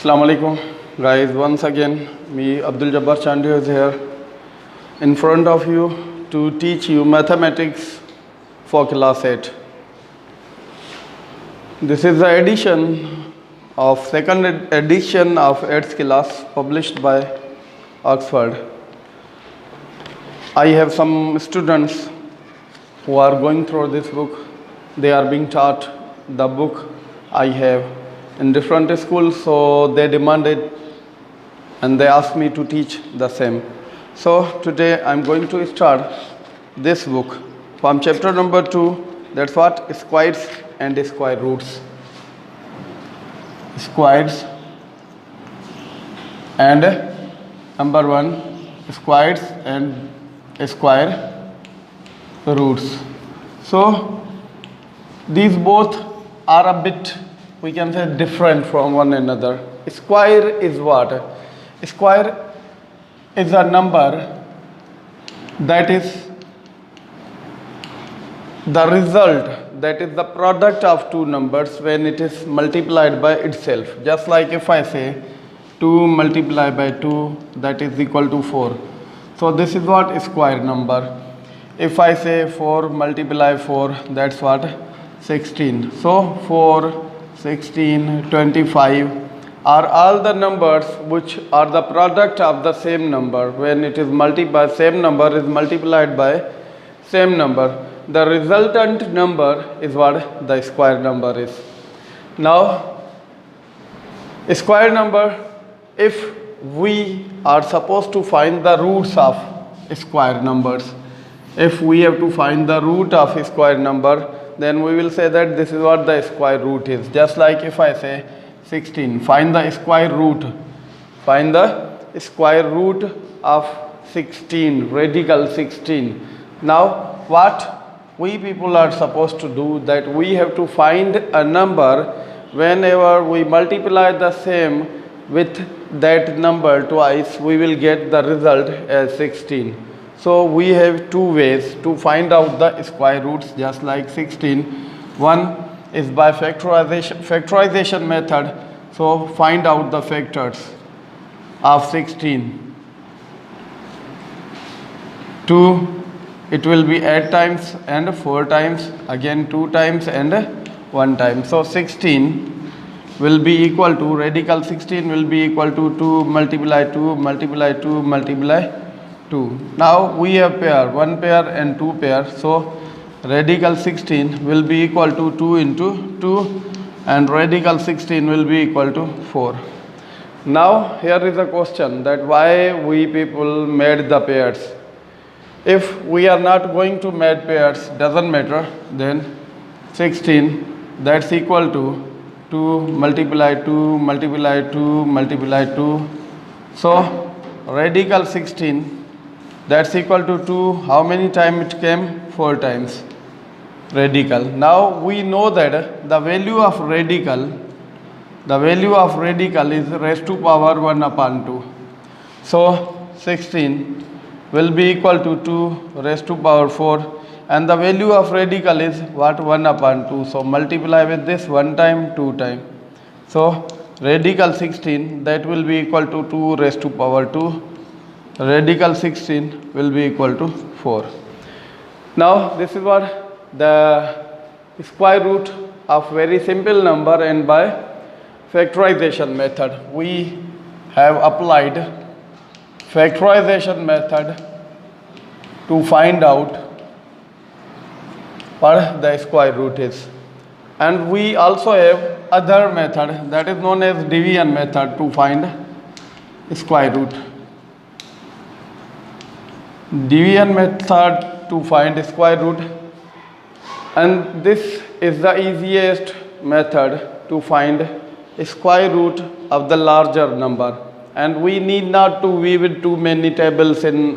Assalamu alaikum guys, once again me Abdul Jabbar Chandu is here in front of you to teach you mathematics for class 8. This is the edition of second edition of 8th class published by Oxford. I have some students who are going through this book. They are being taught the book I have in different schools, so they demanded and they asked me to teach the same. So today I'm going to start this book from chapter number 2, that's what? Squares and square roots. Squares and number 1, squares and square roots. So these both are a bit, we can say, different from one another. Square is what? Square is a number that is the result, that is the product of two numbers when it is multiplied by itself. Just like if I say 2 multiplied by 2, that is equal to 4. So this is what? Square number. If I say 4 multiplied 4, that's what? 16. So 4, 16, 25 are all the numbers which are the product of the same number. When it is multiplied, same number is multiplied by same number. The resultant number is what the square number is. Now, square number, if we are supposed to find the roots of square numbers, if we have to find the root of a square number, then we will say that this is what the square root is. Just like if I say 16, find the square root. Find the square root of 16, radical 16. Now what we people are supposed to do, that we have to find a number whenever we multiply the same with that number twice, we will get the result as 16. So we have two ways to find out the square roots, just like 16. One is by factorization method. So find out the factors of 16. 2, it will be 8 times and 4 times, again 2 times and 1 time. So 16 will be equal to, radical 16 will be equal to 2 multiply 2 multiply 2 multiply 2. Now we have pair, 1 pair and 2 pair. So radical 16 will be equal to 2 into 2 and radical 16 will be equal to 4. Now here is a question, that why we people made the pairs. If we are not going to make pairs, doesn't matter, then 16, that's equal to 2 multiply 2 multiply 2 multiply 2. So radical 16, that's equal to 2. How many times it came? 4 times radical. Now we know that the value of radical is raised to power 1 upon 2. So 16 will be equal to 2 raised to power 4, and the value of radical is what? 1 upon 2. So multiply with this 1 time, 2 time. So radical 16, that will be equal to 2 raised to power 2. Radical 16 will be equal to 4. Now this is what the square root of very simple number, and by factorization method we have applied factorization method to find out what the square root is. And we also have other method, that is known as division method, to find square root. Division method to find square root, and this is the easiest method to find square root of the larger number, and we need not to weave too many tables in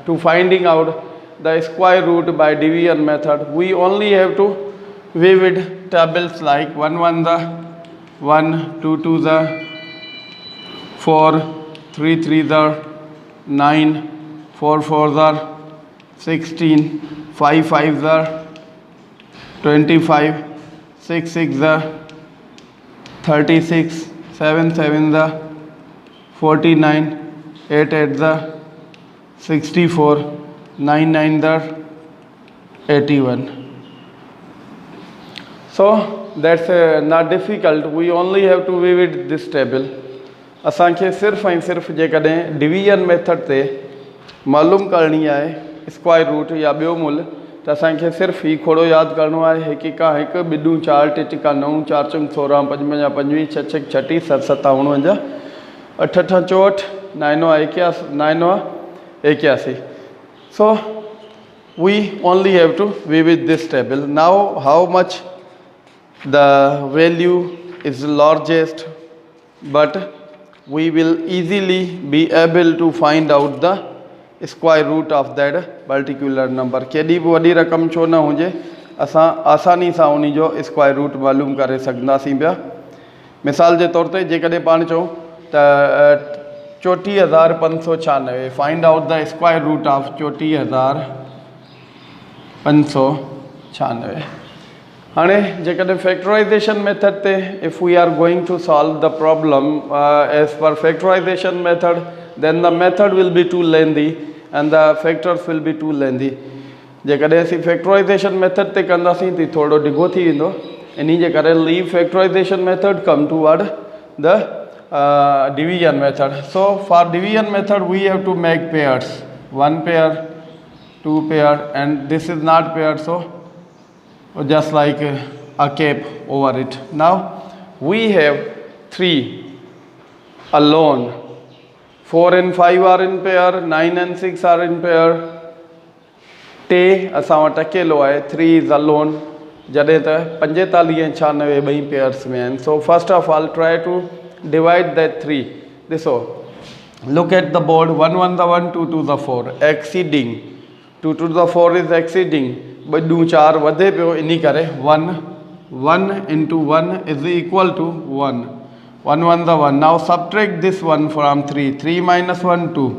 to finding out the square root by division method. We only have to weave tables like 1 1 the 1, 2 2 the 4, 3 3 the 9, 4 4 the 16, 5 5 the 25, 6 6 the 36, 7 7 the 49, 8 8 the 64, 9 9 the 81. So that's not difficult. We only have to visit this table. असांखे सिर्फ़ ऐं सिर्फ़ जेकॾहिं division method ते मालूम करणी आहे square root या ॿियो मुल त असांखे सिर्फ़ु हीउ खोड़ो यादि करिणो आहे हिकु हिकु हिकु ॿिॾूं 4 टे टिका 9 4 चंग 16 5 पंजा 25 6 6 36 7 7 49 8 8 64 9 81. So we only have to visit this table. Now how much the value is largest, but we will easily be able to find out the square root of that particular number. केॾी बि वॾी रक़म छो न हुजे असां आसानी सां उन जो स्क्वायर रूट मालूम करे सघंदासीं पिया. मिसाल जे तौर ते जेकॾहिं पाण चऊं त 34,596 find out the square root of 34,596. हाणे जेकॾहिं फैक्टराइजेशन मेथड ते if we are going to solve the problem as per factorization method then the method will be too lengthy and the factors will be too lengthy. जेकॾहिं असीं factorisation method ते कंदासीं त थोरो डिघो थी वेंदो. इन जे करे leave factorization method come toward the division method. So for division method we have to make pairs, 1 pair, 2 pair, and this is not paired, so just like a cap over it. Now we have 3 alone. 4 and 5 are in pair, 9 and 6 are in pair. टे असां वटि अकेलो आहे. 3 is alone. जॾहिं त 45 ऐं 96 ॿई pairs में आहिनि. So first of all try to divide that 3. ॾिसो, look at the board. 1 1 the 1, 2 2 the 4. Exceeding. 2 to the 4 is exceeding. ॿ 4 वधे पियो, इन करे 1 1 into 1 is equal to 1. 1 1 the 1. Now subtract this 1 from 3. 3 minus 1 2.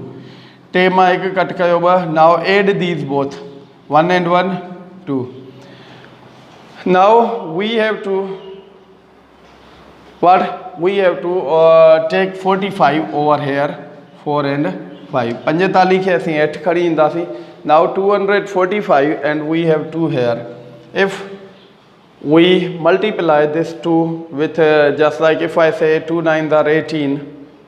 टे मां हिकु कट कयो 2. Now add these both. 1 and 1 2. Now we have to take 45 over here. 4 and 5. 45 खे असीं हेठि खणी ईंदासीं. Now 245 and we have 2 here. If we multiply this 2 with just like if I say 2 9s are 18,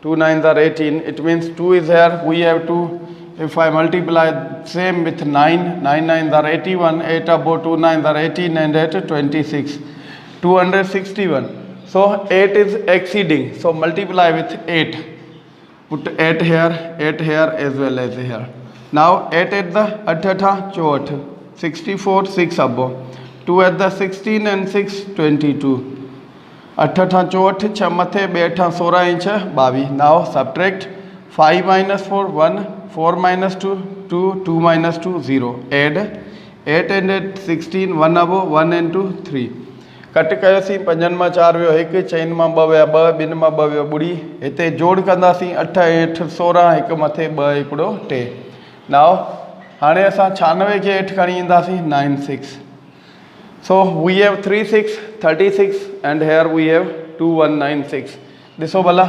2 9s are 18, it means 2 is here. We have to, if I multiply same with 9, 9 9s are 81, 8 above 2 9s are 18 and 8 26, 261. So 8 is exceeding, so multiply with 8, put 8 here as well as here. Now 8 at the 8 8 64, 6 above. 2 at the 16 and 6 22. 8 8 64 6 मथे 2 8 16 inch 22. Now subtract 5 minus 4 1, 4 minus 2 2, 2 minus 2 0. Add 8 and 8 16, 1 above 1 and 2 3. Cut कयोसीं 5 मां 4 वियो 1, 4 मां 2 विया 2, 2 मां 2 वियो ॿुड़ी. हिते जोड़ कंदासीं 8 8 16, 1 मथे 2 हिकिड़ो 3. Now हाणे असां 96 खे हेठि खणी ईंदासीं 9 6. So we have 3 6 36 and here we have 2196. ॾिसो भला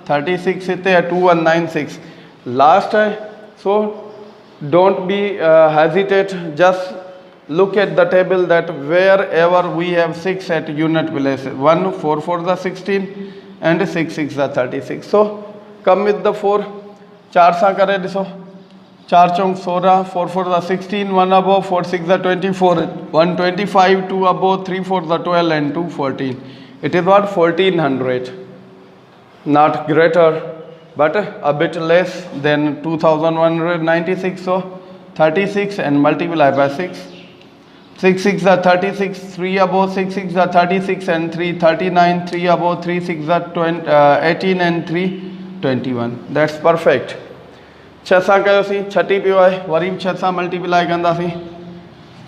36 हिते 2196 लास्ट आहे. So don't be hesitate, just look at the table that wherever we have 6 at unit place. 1 4 4 the 16 and 6 6 the 36. So come with the 4. 4 सां करे ॾिसो. 4 चौंक 16, 4 4 the 16, 1 above, 4 6 the 24, 1 25, 2 above, 3 4 the 12 and 2 14. It is what 1400. Not greater, but a bit less than 2196. So 36 and multiply by 6. 6 6 the 36, 3 above, 6 6 the 36 and 3 39, 3 above, 3 6 the 18 and 3 21. That's perfect. 6 सां कयोसीं 36 पियो आहे. Worry 6 सां multiply कंदासीं.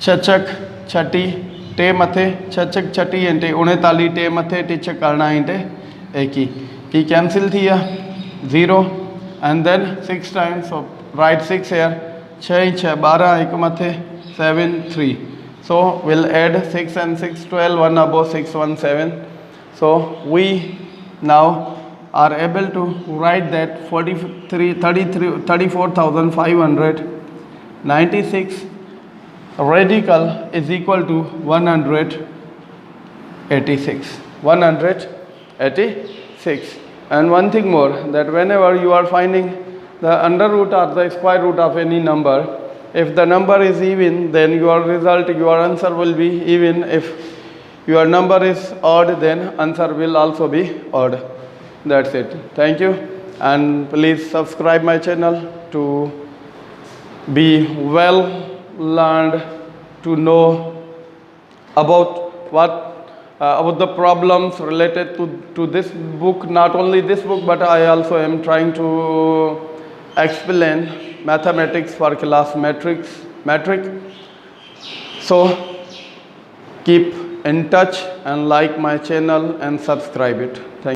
6 6 36, 2 मथे 6 6 36 ऐं 2 39, 2 मथे 2 6 करणा ऐं 2 21. ही कैंसिल थी विया 0 and then 6 times. So write 6 here. 6 6 12, 1 मथे 7 3. So we'll add 6 and 6 12, 1 above 6 1 7. So we now are able to write that 34,596 radical is equal to 186. And one thing more, that whenever you are finding the under root or the square root of any number, if the number is even, then your answer will be even. If your number is odd, then answer will also be odd. That's it. Thank you, and please subscribe my channel to be well learned, to know about about the problems related to this book. Not only this book, but I also am trying to explain mathematics for class metric. So keep in touch and like my channel and subscribe it. Thank you.